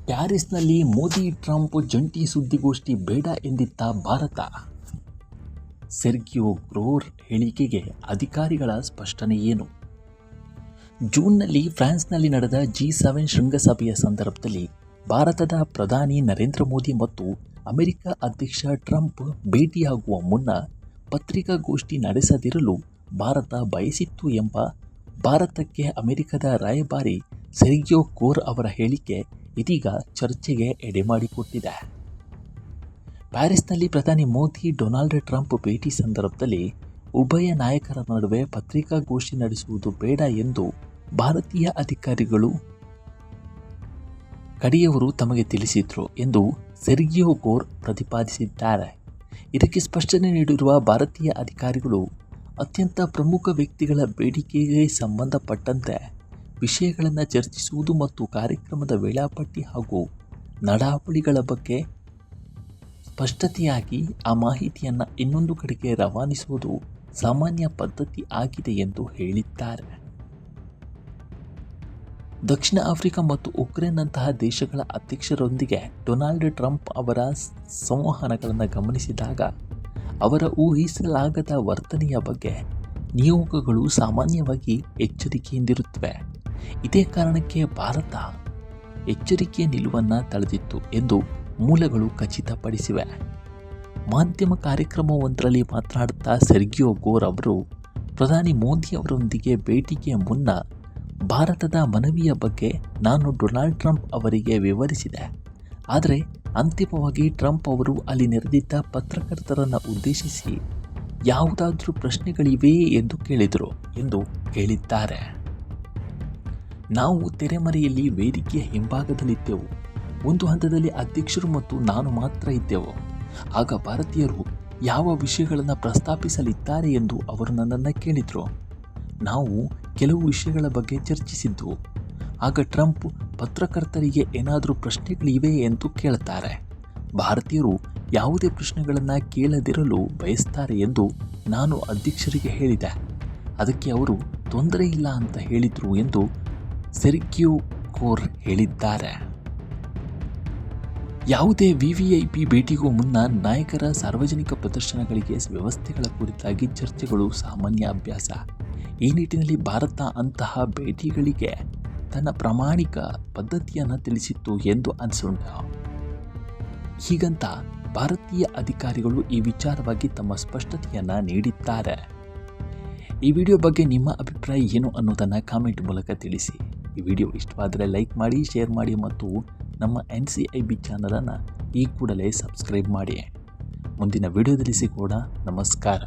ಪ್ಯಾರಿಸ್ನಲ್ಲಿ Modi Trump ಜಂಟಿ ಸುದ್ದಿಗೋಷ್ಠಿ ಬೇಡ ಎಂದಿದ್ದ ಭಾರತ. ಸೆರ್ಗಿಯೋ ಗ್ರೋರ್ ಹೇಳಿಕೆಗೆ ಅಧಿಕಾರಿಗಳ ಸ್ಪಷ್ಟನೆ ಏನು? ಜೂನ್ನಲ್ಲಿ ಫ್ರಾನ್ಸ್ನಲ್ಲಿ ನಡೆದ G7 ಶೃಂಗಸಭೆಯ ಸಂದರ್ಭದಲ್ಲಿ ಭಾರತದ ಪ್ರಧಾನಿ ನರೇಂದ್ರ ಮೋದಿ ಮತ್ತು ಅಮೆರಿಕ ಅಧ್ಯಕ್ಷ ಟ್ರಂಪ್ ಭೇಟಿಯಾಗುವ ಮುನ್ನ ಪತ್ರಿಕಾಗೋಷ್ಠಿ ನಡೆಸದಿರಲು ಭಾರತ ಬಯಸಿತ್ತು ಎಂಬ ಭಾರತಕ್ಕೆ ಅಮೆರಿಕದ ರಾಯಭಾರಿ ಸೆರ್ಗಿಯೋ ಗ್ರೋರ್ ಅವರ ಹೇಳಿಕೆ ಇದೀಗ ಚರ್ಚೆಗೆ ಎಡೆಮಾಡಿಕೊಟ್ಟಿದೆ. ಪ್ಯಾರಿಸ್ನಲ್ಲಿ ಪ್ರಧಾನಿ ಮೋದಿ ಡೊನಾಲ್ಡ್ ಟ್ರಂಪ್ ಭೇಟಿ ಸಂದರ್ಭದಲ್ಲಿ ಉಭಯ ನಾಯಕರ ನಡುವೆ ಪತ್ರಿಕಾಗೋಷ್ಠಿ ನಡೆಸುವುದು ಬೇಡ ಎಂದು ಭಾರತೀಯ ಅಧಿಕಾರಿಗಳು ಕಡೆಯವರು ತಮಗೆ ತಿಳಿಸಿದ್ರು ಎಂದು ಸೆರ್ಗಿಯೋ ಗ್ರೋರ್ ಪ್ರತಿಪಾದಿಸಿದ್ದಾರೆ. ಇದಕ್ಕೆ ಸ್ಪಷ್ಟನೆ ನೀಡಿರುವ ಭಾರತೀಯ ಅಧಿಕಾರಿಗಳು ಅತ್ಯಂತ ಪ್ರಮುಖ ವ್ಯಕ್ತಿಗಳ ಬೇಡಿಕೆಗೆ ಸಂಬಂಧಪಟ್ಟಂತೆ ವಿಷಯಗಳನ್ನು ಚರ್ಚಿಸುವುದು ಮತ್ತು ಕಾರ್ಯಕ್ರಮದ ವೇಳಾಪಟ್ಟಿ ಹಾಗೂ ನಡಾವಳಿಗಳ ಬಗ್ಗೆ ಸ್ಪಷ್ಟತೆಯಾಗಿ ಆ ಮಾಹಿತಿಯನ್ನು ಇನ್ನೊಂದು ಕಡೆಗೆ ರವಾನಿಸುವುದು ಸಾಮಾನ್ಯ ಪದ್ಧತಿ ಆಗಿದೆ ಎಂದು ಹೇಳಿದ್ದಾರೆ. ದಕ್ಷಿಣ ಆಫ್ರಿಕಾ ಮತ್ತು ಉಕ್ರೇನ್ನಂತಹ ದೇಶಗಳ ಅಧ್ಯಕ್ಷರೊಂದಿಗೆ ಡೊನಾಲ್ಡ್ ಟ್ರಂಪ್ ಅವರ ಸಂವಹನಗಳನ್ನು ಗಮನಿಸಿದಾಗ ಅವರ ಊಹಿಸಲಾಗದ ವರ್ತನೆಯ ಬಗ್ಗೆ ನಿಯೋಗಗಳು ಸಾಮಾನ್ಯವಾಗಿ ಎಚ್ಚರಿಕೆಯಿಂದಿರುತ್ತವೆ. ಇದೇ ಕಾರಣಕ್ಕೆ ಭಾರತ ಎಚ್ಚರಿಕೆಯ ನಿಲುವನ್ನು ತಳೆದಿತ್ತು ಎಂದು ಮೂಲಗಳು ಖಚಿತಪಡಿಸಿವೆ. ಮಾಧ್ಯಮ ಕಾರ್ಯಕ್ರಮವೊಂದರಲ್ಲಿ ಮಾತನಾಡುತ್ತಾ ಸೆರ್ಗಿಯೋ ಗ್ರೋರ್ ಅವರು ಪ್ರಧಾನಿ ಮೋದಿ ಅವರೊಂದಿಗೆ ಭೇಟಿಗೆ ಮುನ್ನ ಭಾರತದ ಮನವಿಯ ಬಗ್ಗೆ ನಾನು ಡೊನಾಲ್ಡ್ ಟ್ರಂಪ್ ಅವರಿಗೆ ವಿವರಿಸಿದೆ. ಆದರೆ ಅಂತಿಮವಾಗಿ ಟ್ರಂಪ್ ಅವರು ಅಲ್ಲಿ ನೆರೆದಿದ್ದ ಪತ್ರಕರ್ತರನ್ನು ಉದ್ದೇಶಿಸಿ ಯಾವುದಾದ್ರೂ ಪ್ರಶ್ನೆಗಳಿವೆಯೇ ಎಂದು ಕೇಳಿದರು ಎಂದು ಹೇಳಿದ್ದಾರೆ. ನಾವು ತೆರೆಮರೆಯಲ್ಲಿ ವೇದಿಕೆಯ ಹಿಂಭಾಗದಲ್ಲಿದ್ದೆವು. ಒಂದು ಹಂತದಲ್ಲಿ ಅಧ್ಯಕ್ಷರು ಮತ್ತು ನಾನು ಮಾತ್ರ ಇದ್ದೆವು. ಆಗ ಭಾರತೀಯರು ಯಾವ ವಿಷಯಗಳನ್ನು ಪ್ರಸ್ತಾಪಿಸಲಿದ್ದಾರೆ ಎಂದು ಅವರು ನನ್ನನ್ನು ಕೇಳಿದರು. ನಾವು ಕೆಲವು ವಿಷಯಗಳ ಬಗ್ಗೆ ಚರ್ಚಿಸಿದ್ದೆವು. ಆಗ ಟ್ರಂಪ್ ಪತ್ರಕರ್ತರಿಗೆ ಏನಾದರೂ ಪ್ರಶ್ನೆಗಳಿವೆ ಎಂದು ಕೇಳುತ್ತಾರೆ. ಭಾರತೀಯರು ಯಾವುದೇ ಪ್ರಶ್ನೆಗಳನ್ನು ಕೇಳದಿರಲು ಬಯಸ್ತಾರೆ ಎಂದು ನಾನು ಅಧ್ಯಕ್ಷರಿಗೆ ಹೇಳಿದೆ. ಅದಕ್ಕೆ ಅವರು ತೊಂದರೆ ಇಲ್ಲ ಅಂತ ಹೇಳಿದರು ಎಂದು ಸೆರ್ಗಿಯೋ ಗ್ರೋರ್ ಹೇಳಿದ್ದಾರೆ. ಯಾವುದೇ VVIP ಭೇಟಿಗೂ ಮುನ್ನ ನಾಯಕರ ಸಾರ್ವಜನಿಕ ಪ್ರದರ್ಶನಗಳಿಗೆ ವ್ಯವಸ್ಥೆಗಳ ಕುರಿತಾಗಿ ಚರ್ಚೆಗಳು ಸಾಮಾನ್ಯ ಅಭ್ಯಾಸ. ಈ ನಿಟ್ಟಿನಲ್ಲಿ ಭಾರತ ಅಂತಹ ಭೇಟಿಗಳಿಗೆ ತನ್ನ ಪ್ರಾಮಾಣಿಕ ಪದ್ಧತಿಯನ್ನು ತಿಳಿಸಿತ್ತು ಎಂದು ಅನಿಸುಂಟು. ಹೀಗಂತ ಭಾರತೀಯ ಅಧಿಕಾರಿಗಳು ಈ ವಿಚಾರವಾಗಿ ತಮ್ಮ ಸ್ಪಷ್ಟತೆಯನ್ನು ನೀಡಿದ್ದಾರೆ. ಈ ವಿಡಿಯೋ ಬಗ್ಗೆ ನಿಮ್ಮ ಅಭಿಪ್ರಾಯ ಏನು ಅನ್ನೋದನ್ನು ಕಾಮೆಂಟ್ ಮೂಲಕ ತಿಳಿಸಿ. ಈ ವಿಡಿಯೋ ಇಷ್ಟವಾದರೆ ಲೈಕ್ ಮಾಡಿ, ಶೇರ್ ಮಾಡಿ ಮತ್ತು ನಮ್ಮ NCIB ಚಾನಲನ್ನು ಈ ಕೂಡಲೇ ಸಬ್ಸ್ಕ್ರೈಬ್ ಮಾಡಿ. ಮುಂದಿನ ವಿಡಿಯೋದಲ್ಲಿ ಸಿಗೋಣ. ನಮಸ್ಕಾರ.